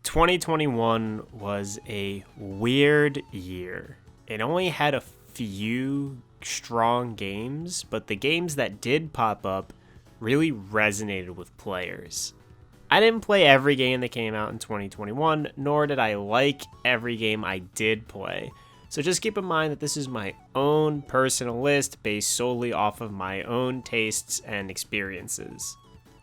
2021 was a weird year. It only had a few strong games, but the games that did pop up really resonated with players. I didn't play every game that came out in 2021, nor did I like every game I did play. So just keep in mind that this is my own personal list based solely off of my own tastes and experiences.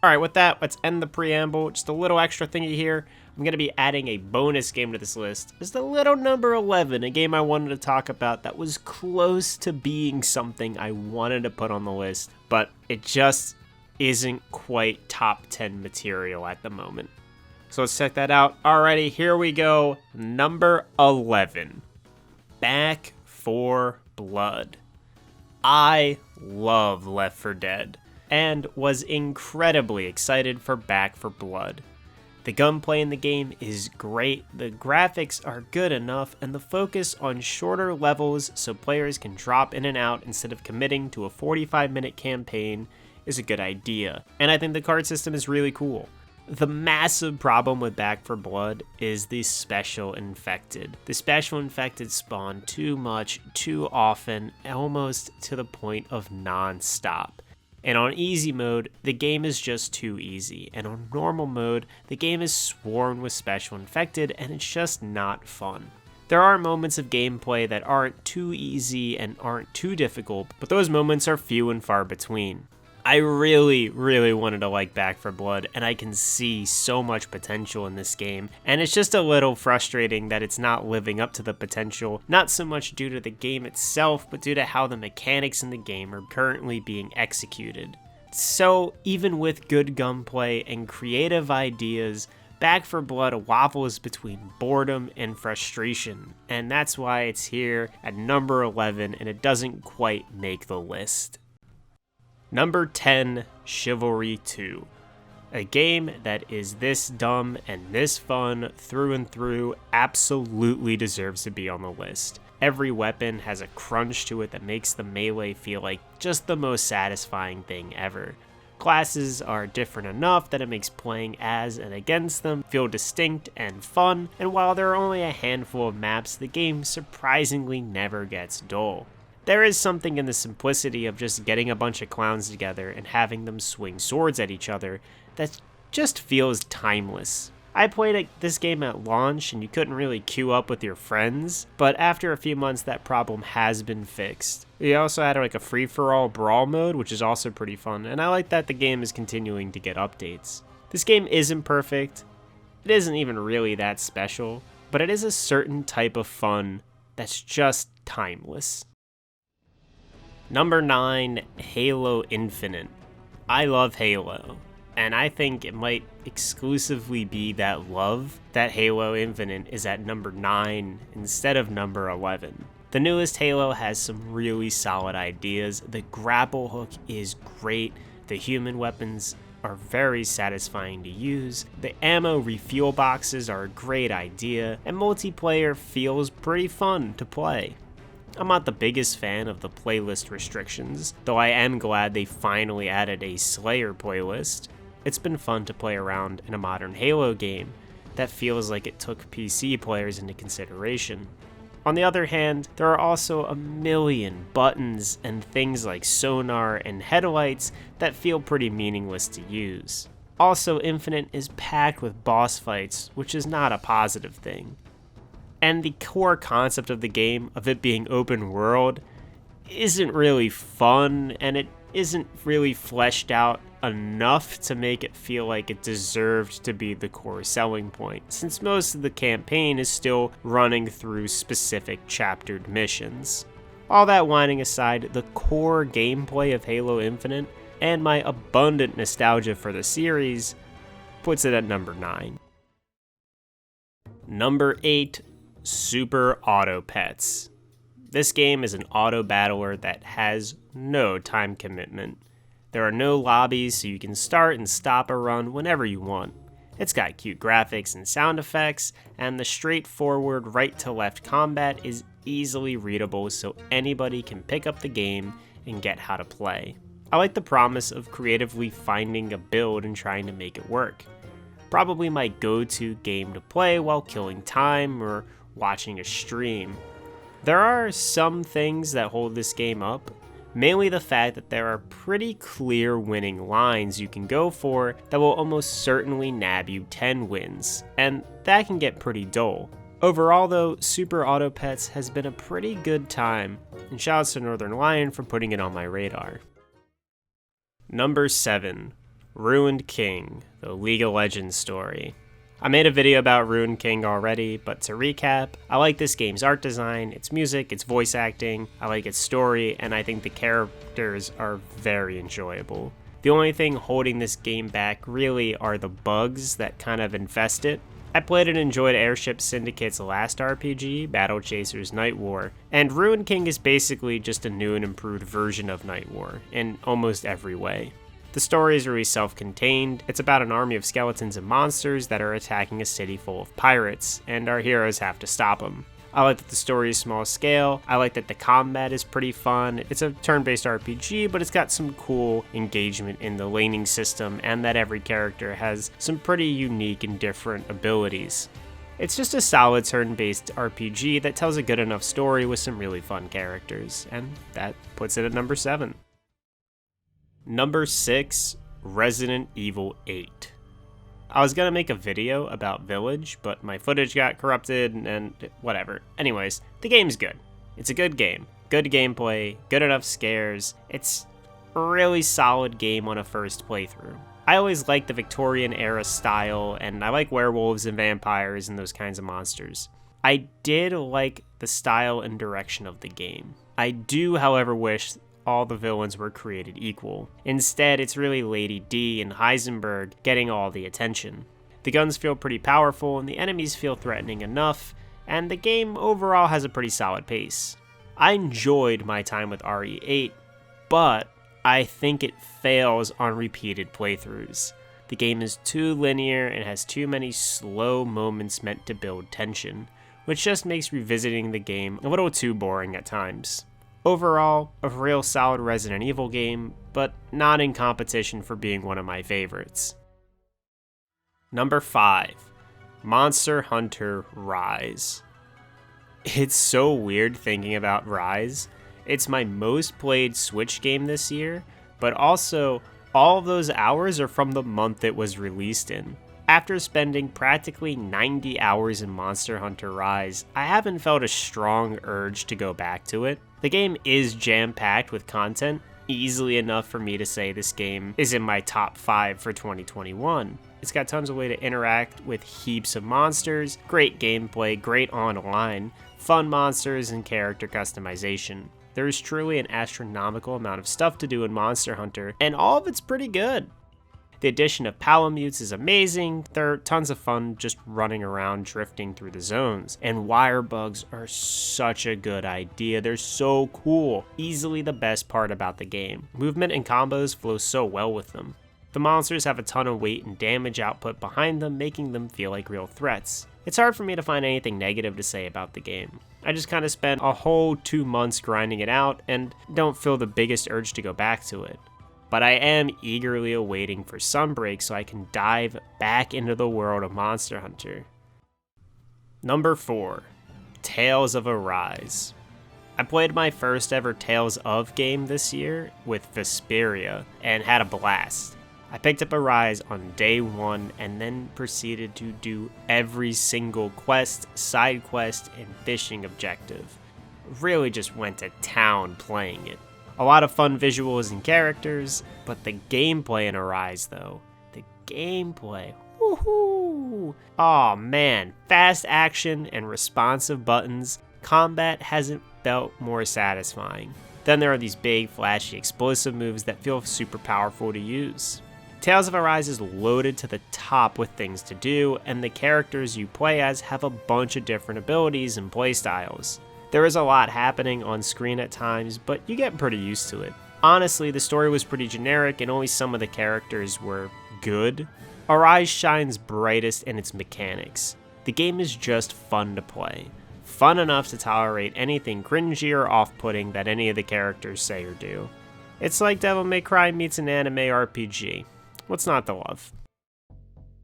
Alright, with that, let's end the preamble. Just a little extra thingy here. I'm going to be adding a bonus game to this list. It's the little number 11, a game I wanted to talk about that was close to being something I wanted to put on the list, but it just isn't quite top 10 material at the moment. So let's check that out. Alrighty, here we go. Number 11. Back 4 Blood. I love Left 4 Dead and was incredibly excited for Back 4 Blood. The gunplay in the game is great, the graphics are good enough, and the focus on shorter levels so players can drop in and out instead of committing to a 45-minute campaign is a good idea. And I think the card system is really cool. The massive problem with Back 4 Blood is the Special Infected. The Special Infected spawn too much, too often, almost to the point of non-stop. And on easy mode, the game is just too easy. And on normal mode, the game is swarmed with Special Infected and it's just not fun. There are moments of gameplay that aren't too easy and aren't too difficult, but those moments are few and far between. I really wanted to like Back 4 Blood, and I can see so much potential in this game, and it's just a little frustrating that it's not living up to the potential, not so much due to the game itself, but due to how the mechanics in the game are currently being executed. So, even with good gunplay and creative ideas, Back 4 Blood waffles between boredom and frustration, and that's why it's here at number 11, and it doesn't quite make the list. Number 10, Chivalry 2. A game that is this dumb and this fun through and through absolutely deserves to be on the list. Every weapon has a crunch to it that makes the melee feel like just the most satisfying thing ever. Classes are different enough that it makes playing as and against them feel distinct and fun, and while there are only a handful of maps, the game surprisingly never gets dull. There is something in the simplicity of just getting a bunch of clowns together and having them swing swords at each other that just feels timeless. I played this game at launch and you couldn't really queue up with your friends, but after a few months that problem has been fixed. We also had like a free-for-all brawl mode, which is also pretty fun, and I like that the game is continuing to get updates. This game isn't perfect, it isn't even really that special, but it is a certain type of fun that's just timeless. Number 9, Halo Infinite. I love Halo, and I think it might exclusively be that love that Halo Infinite is at number 9 instead of number 11. The newest Halo has some really solid ideas, the grapple hook is great, the human weapons are very satisfying to use, the ammo refuel boxes are a great idea, and multiplayer feels pretty fun to play. I'm not the biggest fan of the playlist restrictions, though I am glad they finally added a Slayer playlist. It's been fun to play around in a modern Halo game that feels like it took PC players into consideration. On the other hand, there are also a million buttons and things like sonar and headlights that feel pretty meaningless to use. Also, Infinite is packed with boss fights, which is not a positive thing. And the core concept of the game, of it being open world, isn't really fun, and it isn't really fleshed out enough to make it feel like it deserved to be the core selling point, since most of the campaign is still running through specific chaptered missions. All that whining aside, the core gameplay of Halo Infinite, and my abundant nostalgia for the series, puts it at number 9. Number 8, Super Auto Pets. This game is an auto battler that has no time commitment. There are no lobbies, so you can start and stop a run whenever you want. It's got cute graphics and sound effects, and the straightforward right to left combat is easily readable so anybody can pick up the game and get how to play. I like the promise of creatively finding a build and trying to make it work. probably my go-to game to play while killing time or watching a stream. There are some things that hold this game up, mainly the fact that there are pretty clear winning lines you can go for that will almost certainly nab you 10 wins, and that can get pretty dull. Overall though, Super Auto Pets has been a pretty good time, and shoutouts to Northern Lion for putting it on my radar. Number 7. Ruined King, the League of Legends story. I made a video about Ruined King already, but to recap, I like this game's art design, its music, its voice acting, I like its story, and I think the characters are very enjoyable. The only thing holding this game back really are the bugs that kind of infest it. I played and enjoyed Airship Syndicate's last RPG, Battle Chasers Night War, and Ruined King is basically just a new and improved version of Night War, in almost every way. The story is really self-contained. It's about an army of skeletons and monsters that are attacking a city full of pirates, and our heroes have to stop them. I like that the story is small scale, I like that the combat is pretty fun, it's a turn-based RPG, but it's got some cool engagement in the laning system, and that every character has some pretty unique and different abilities. It's just a solid turn-based RPG that tells a good enough story with some really fun characters, and that puts it at number 7. Number 6, Resident Evil 8. I was gonna make a video about Village, but my footage got corrupted and whatever. Anyways, the game's good. It's a good game. Good gameplay, good enough scares. It's a really solid game on a first playthrough. I always liked the Victorian era style, and I like werewolves and vampires and those kinds of monsters. I did like the style and direction of the game. I do, however, wish all the villains were created equal. Instead, it's really Lady D and Heisenberg getting all the attention. The guns feel pretty powerful and the enemies feel threatening enough, and the game overall has a pretty solid pace. I enjoyed my time with RE8, but I think it fails on repeated playthroughs. The game is too linear and has too many slow moments meant to build tension, which just makes revisiting the game a little too boring at times. Overall, a real solid Resident Evil game, but not in competition for being one of my favorites. Number 5, Monster Hunter Rise. It's so weird thinking about Rise. It's my most played Switch game this year, but also all of those hours are from the month it was released in. After spending practically 90 hours in Monster Hunter Rise, I haven't felt a strong urge to go back to it. The game is jam-packed with content, easily enough for me to say this game is in my top 5 for 2021. It's got tons of way to interact with heaps of monsters, great gameplay, great online, fun monsters, and character customization. There is truly an astronomical amount of stuff to do in Monster Hunter, and all of it's pretty good. The addition of Palamutes is amazing, there are tons of fun just running around drifting through the zones, and wire bugs are such a good idea, they're so cool. Easily the best part about the game. Movement and combos flow so well with them. The monsters have a ton of weight and damage output behind them, making them feel like real threats. It's hard for me to find anything negative to say about the game. I just kind of spent a whole 2 months grinding it out and don't feel the biggest urge to go back to it. But I am eagerly awaiting for Sunbreak so I can dive back into the world of Monster Hunter. Number 4, Tales of Arise. I played my first ever Tales of game this year with Vesperia and had a blast. I picked up Arise on day 1 and then proceeded to do every single quest, side quest, and fishing objective. Really just went to town playing it. A lot of fun visuals and characters, but the gameplay in Arise though, the gameplay, woohoo! Aw man, fast action and responsive buttons, combat hasn't felt more satisfying. Then there are these big flashy explosive moves that feel super powerful to use. Tales of Arise is loaded to the top with things to do, and the characters you play as have a bunch of different abilities and playstyles. There is a lot happening on screen at times, but you get pretty used to it. Honestly, the story was pretty generic and only some of the characters were good. Arise shines brightest in its mechanics. The game is just fun to play. Fun enough to tolerate anything cringy or off-putting that any of the characters say or do. It's like Devil May Cry meets an anime RPG. What's not to love?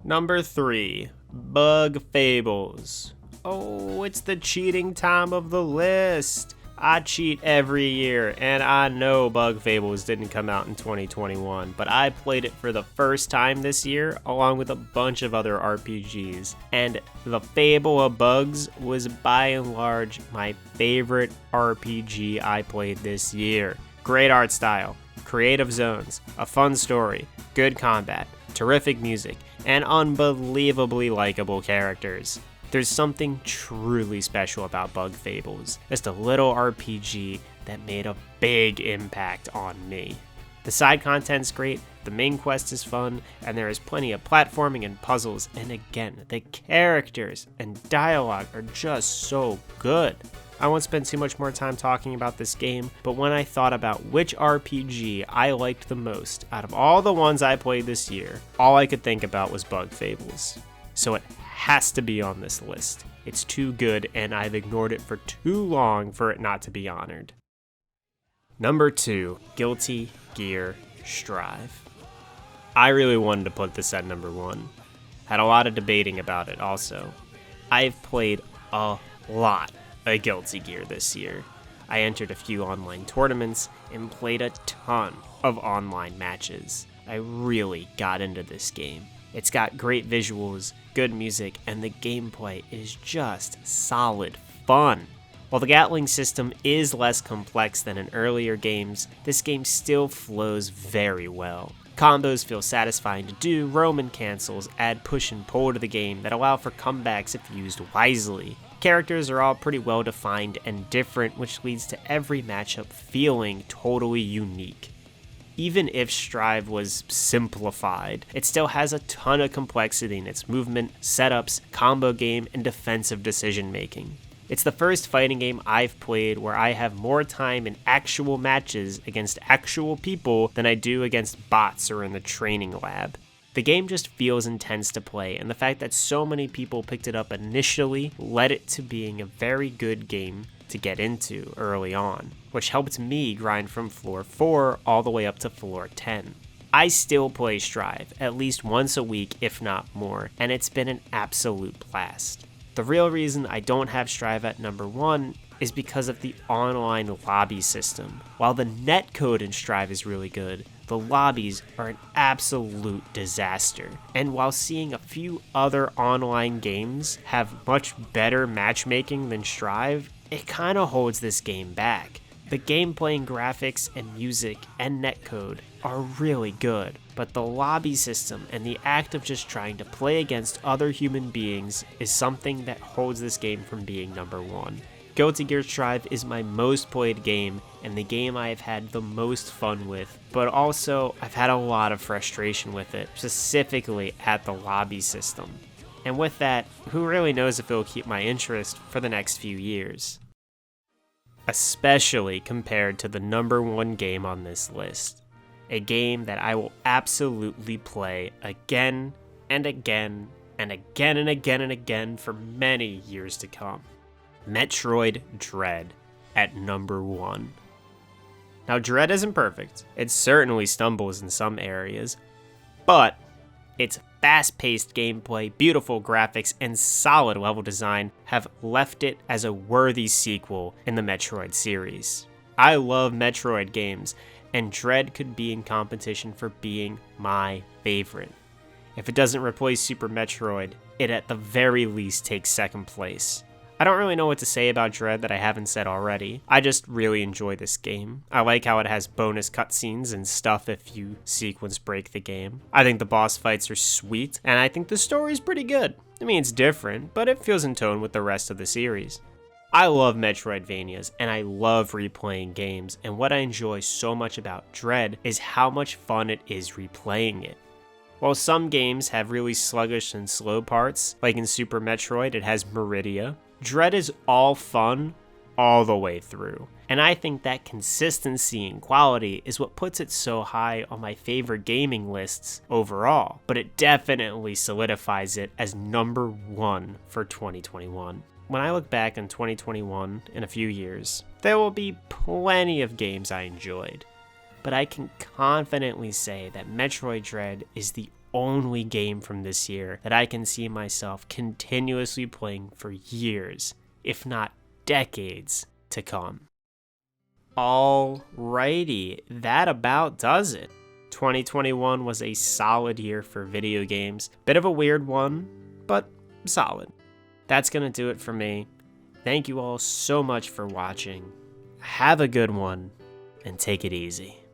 Number 3, Bug Fables. Oh, it's the cheating time of the list. I cheat every year, and I know Bug Fables didn't come out in 2021, but I played it for the first time this year, along with a bunch of other RPGs, and The Fable of Bugs was by and large my favorite RPG I played this year. Great art style, creative zones, a fun story, good combat, terrific music, and unbelievably likable characters. There's something truly special about Bug Fables, just a little RPG that made a big impact on me. The side content's great, the main quest is fun, and there is plenty of platforming and puzzles, and again, the characters and dialogue are just so good. I won't spend too much more time talking about this game, but when I thought about which RPG I liked the most out of all the ones I played this year, all I could think about was Bug Fables. So it has to be on this list. It's too good, and I've ignored it for too long for it not to be honored. Number 2, Guilty Gear Strive. I really wanted to put this at number 1. Had a lot of debating about it also. I've played a lot of Guilty Gear this year. I entered a few online tournaments and played a ton of online matches. I really got into this game. It's got great visuals, good music, and the gameplay is just solid fun. While the Gatling system is less complex than in earlier games, this game still flows very well. Combos feel satisfying to do, Roman cancels add push and pull to the game that allow for comebacks if used wisely. Characters are all pretty well defined and different, which leads to every matchup feeling totally unique. Even if Strive was simplified, it still has a ton of complexity in its movement, setups, combo game, and defensive decision making. It's the first fighting game I've played where I have more time in actual matches against actual people than I do against bots or in the training lab. The game just feels intense to play, and the fact that so many people picked it up initially led it to being a very good game to get into early on, which helped me grind from floor 4 all the way up to floor 10. I still play Strive at least once a week, if not more, and it's been an absolute blast. The real reason I don't have Strive at number 1 is because of the online lobby system. While the netcode in Strive is really good, the lobbies are an absolute disaster. And while seeing a few other online games have much better matchmaking than Strive, it kind of holds this game back. The gameplay and graphics and music and netcode are really good, but the lobby system and the act of just trying to play against other human beings is something that holds this game from being number 1. Guilty Gear Strive is my most played game and the game I've had the most fun with, but also I've had a lot of frustration with it, specifically at the lobby system. And with that, who really knows if it will keep my interest for the next few years? Especially compared to the number 1 game on this list. A game that I will absolutely play again and again and again and again and again for many years to come. Metroid Dread at number 1. Now, Dread isn't perfect. It certainly stumbles in some areas, but its fast-paced gameplay, beautiful graphics, and solid level design have left it as a worthy sequel in the Metroid series. I love Metroid games, and Dread could be in competition for being my favorite. If it doesn't replace Super Metroid, it at the very least takes second place. I don't really know what to say about Dread that I haven't said already. I just really enjoy this game. I like how it has bonus cutscenes and stuff if you sequence break the game. I think the boss fights are sweet, and I think the story's pretty good. I mean, it's different, but it feels in tone with the rest of the series. I love Metroidvanias, and I love replaying games, and what I enjoy so much about Dread is how much fun it is replaying it. While some games have really sluggish and slow parts, like in Super Metroid it has Meridia, Dread is all fun all the way through, and I think that consistency and quality is what puts it so high on my favorite gaming lists overall, but it definitely solidifies it as number 1 for 2021. When I look back on 2021 in a few years, there will be plenty of games I enjoyed, but I can confidently say that Metroid Dread is the only game from this year that I can see myself continuously playing for years, if not decades, to come. Alrighty, that about does it. 2021 was a solid year for video games. Bit of a weird one, but solid. That's gonna do it for me. Thank you all so much for watching. Have a good one, and take it easy.